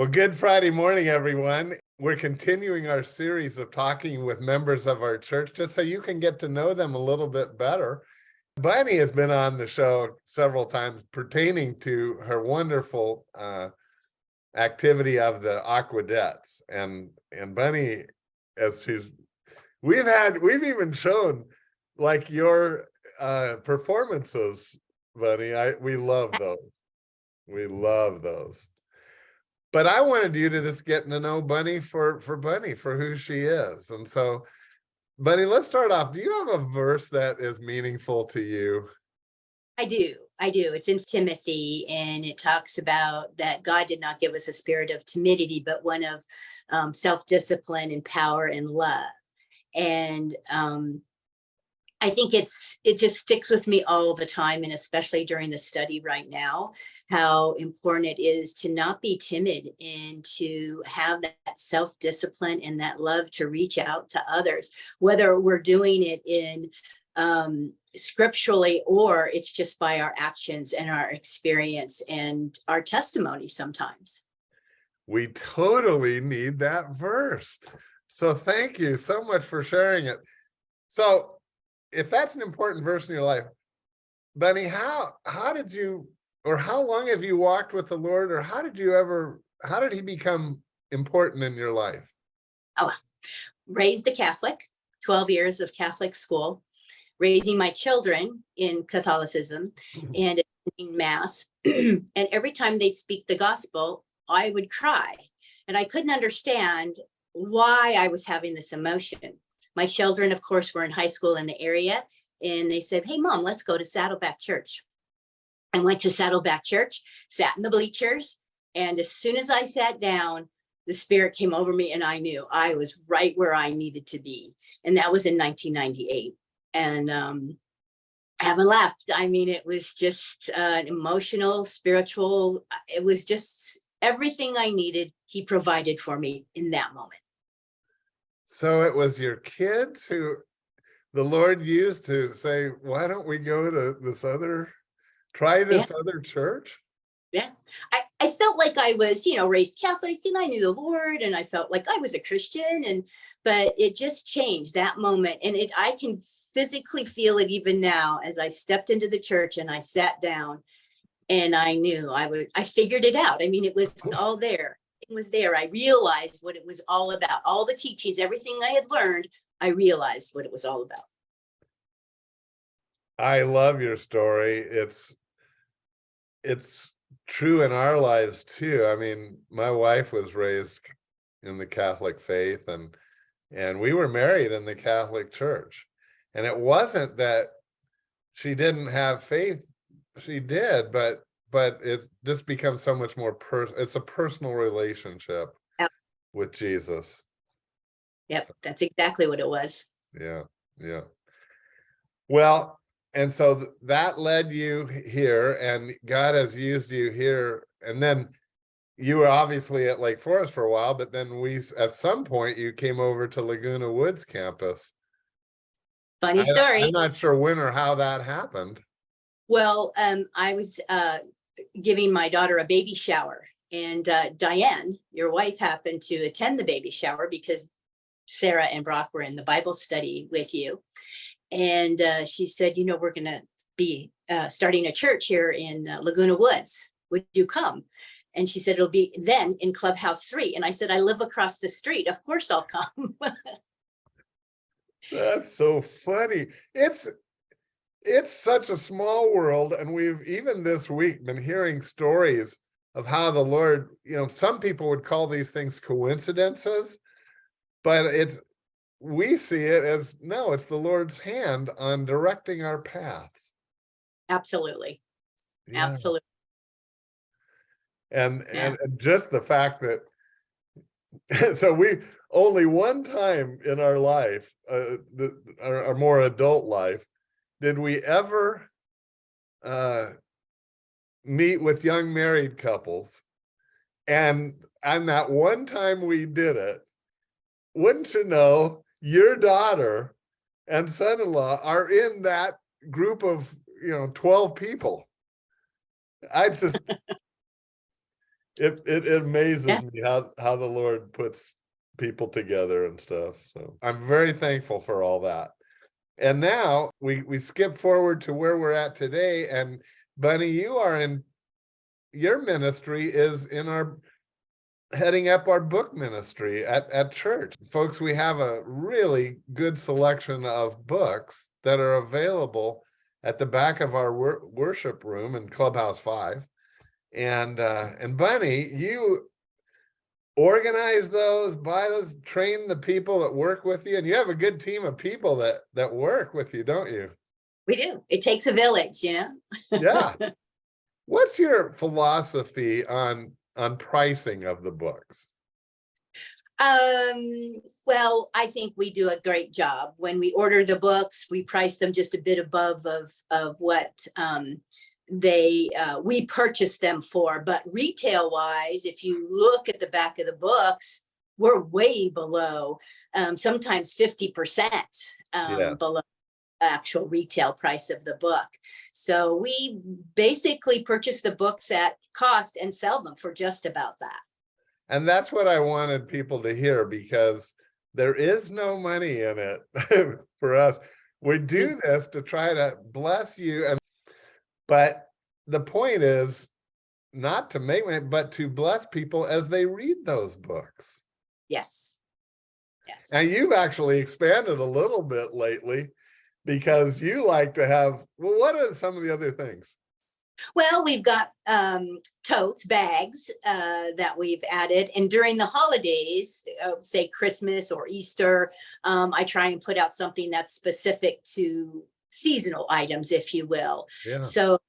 Well, good Friday morning, everyone. We're continuing our series of talking with members of our church just so you can get to know them a little bit better. Bunny has been on the show several times pertaining to her wonderful activity of the aqueducts. And Bunny, as we've even shown like your performances, Bunny. We love those. We love those. But I wanted you to just get to know Bunny for Bunny, for who she is. And so, Bunny, let's start off. Do you have a verse that is meaningful to you? I do. It's in Timothy, and it talks about that God did not give us a spirit of timidity, but one of self-discipline and power and love. And I think it just sticks with me all the time, and especially during the study right now, how important it is to not be timid and to have that self-discipline and that love to reach out to others, whether we're doing it in scripturally or it's just by our actions and our experience and our testimony sometimes. We totally need that verse. So thank you so much for sharing it. So if that's an important verse in your life, Bunny, how did you, or how long have you walked with the Lord, or how did he become important in your life? Oh, raised a Catholic, 12 years of Catholic school, raising my children in Catholicism and in Mass. And every time they'd speak the gospel, I would cry. And I couldn't understand why I was having this emotion. My children, of course, were in high school in the area, and they said, "Hey, Mom, let's go to Saddleback Church." I went to Saddleback Church, sat in the bleachers, and as soon as I sat down, the Spirit came over me, and I knew I was right where I needed to be. And that was in 1998. And I haven't left. I mean, it was just an emotional, spiritual, it was just everything I needed. He provided for me in that moment. So it was your kids who the Lord used to say, why don't we go to try this other church? Yeah. I felt like I was, raised Catholic, and I knew the Lord, and I felt like I was a Christian, but it just changed that moment. And I can physically feel it even now as I stepped into the church and I sat down, and I knew I figured it out. I mean, it was all there. It was there. I realized what it was all about. All the teachings, everything I had learned, I realized what it was all about. I love your story. It's true in our lives too. I mean, my wife was raised in the Catholic faith, and we were married in the Catholic Church. And it wasn't that she didn't have faith. She did, but it just becomes so much more it's a personal relationship with Jesus. Yep, that's exactly what it was. Yeah. Well, and so that led you here, and God has used you here. And then you were obviously at Lake Forest for a while, but then at some point you came over to Laguna Woods campus. Funny story. I'm not sure when or how that happened. Well, I was giving my daughter a baby shower, and Diane, your wife, happened to attend the baby shower because Sarah and Brock were in the Bible study with you. And she said, we're going to be starting a church here in Laguna Woods. Would you come? And she said, it'll be then in Clubhouse 3. And I said, I live across the street. Of course I'll come. That's so funny. It's such a small world. And we've even this week been hearing stories of how the Lord, some people would call these things coincidences, but we see it as, no, it's the Lord's hand on directing our paths. Absolutely. Yeah. Absolutely. And just the fact that, so we only one time in our life, our more adult life, did we ever meet with young married couples. And that one time we did it, wouldn't you know, your daughter and son-in-law are in that group of 12 people. It amazes Yeah. me how the Lord puts people together and stuff. So I'm very thankful for all that. And now we skip forward to where we're at today. And Bunny, your ministry is in our heading up our book ministry at church. Folks, we have a really good selection of books that are available at the back of our worship room in Clubhouse 5. And Bunny, you organize those, buy those, train the people that work with you, and you have a good team of people that work with you, don't you? We do. It takes a village, Yeah. What's your philosophy on pricing of the books? Well, I think we do a great job. When we order the books, we price them just a bit above of what we purchase them for. But retail wise, if you look at the back of the books, we're way below, sometimes 50% below actual retail price of the book. So we basically purchase the books at cost and sell them for just about that. And that's what I wanted people to hear, because there is no money in it for us. We do this to try to bless you. But the point is not to make money, but to bless people as they read those books. Yes. Yes. And you've actually expanded a little bit lately, because you like to have, well, what are some of the other things? Well, we've got totes, bags that we've added. And during the holidays, say Christmas or Easter, I try and put out something that's specific to seasonal items, if you will. Yeah. So,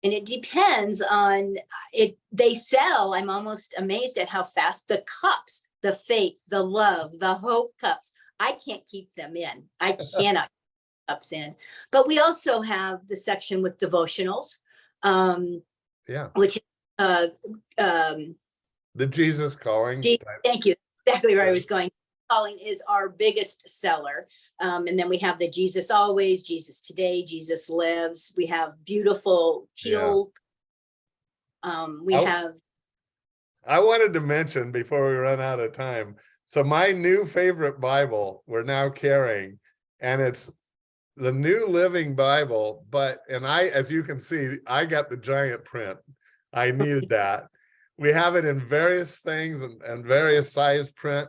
and it depends on it. They sell. I'm almost amazed at how fast the cups, the faith, the love, the hope cups, I can't keep them in. I cannot keep cups in. But we also have the section with devotionals. Which the Jesus Calling. Thank you. Exactly where I was going. Calling is our biggest seller. And then we have the Jesus Always, Jesus Today, Jesus Lives. We have beautiful teal. I wanted to mention before we run out of time. So my new favorite Bible we're now carrying, and it's the New Living Bible, and as you can see, I got the giant print. I needed that. We have it in various things and various size print.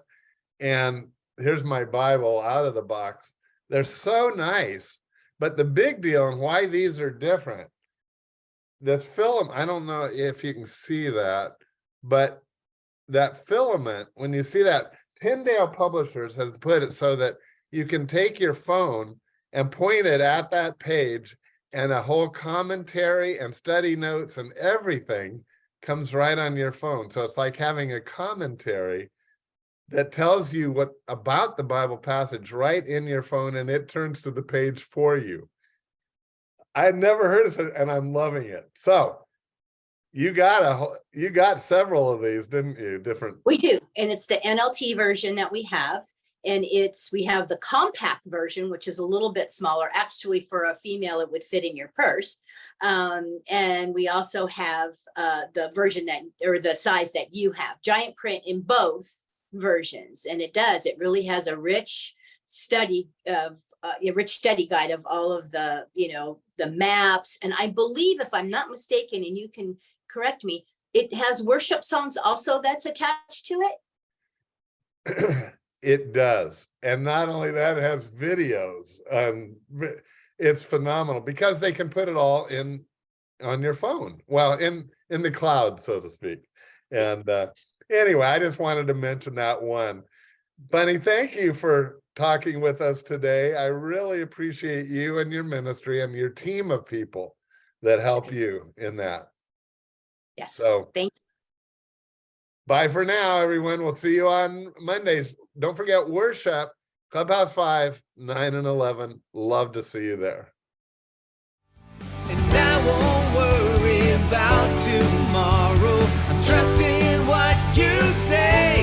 And here's my Bible out of the box. They're so nice, but the big deal and why these are different, this film, I don't know if you can see that, but that filament, when you see that, Tyndale Publishers has put it so that you can take your phone and point it at that page, and a whole commentary and study notes and everything comes right on your phone. So it's like having a commentary that tells you what about the Bible passage right in your phone, and it turns to the page for you. I had never heard of it, and I'm loving it. So you got several of these, didn't you? Different. We do, and it's the NLT version that we have. And we have the compact version, which is a little bit smaller. Actually, for a female, it would fit in your purse. And we also have the version or the size that you have, giant print in both versions. And it really has a rich study guide of all of the, the maps. And I believe, if I'm not mistaken, and you can correct me, it has worship songs also that's attached to it. It does. And not only that, it has videos. It's phenomenal because they can put it all on your phone. Well, in the cloud, so to speak. And anyway, I just wanted to mention that one. Bunny, thank you for talking with us today. I really appreciate you and your ministry and your team of people that help you in that. Yes. So thank you. Bye for now, everyone. We'll see you on Mondays. Don't forget worship, Clubhouse 5, 9 and 11. Love to see you there. And I won't worry about tomorrow. I'm trusting what you say.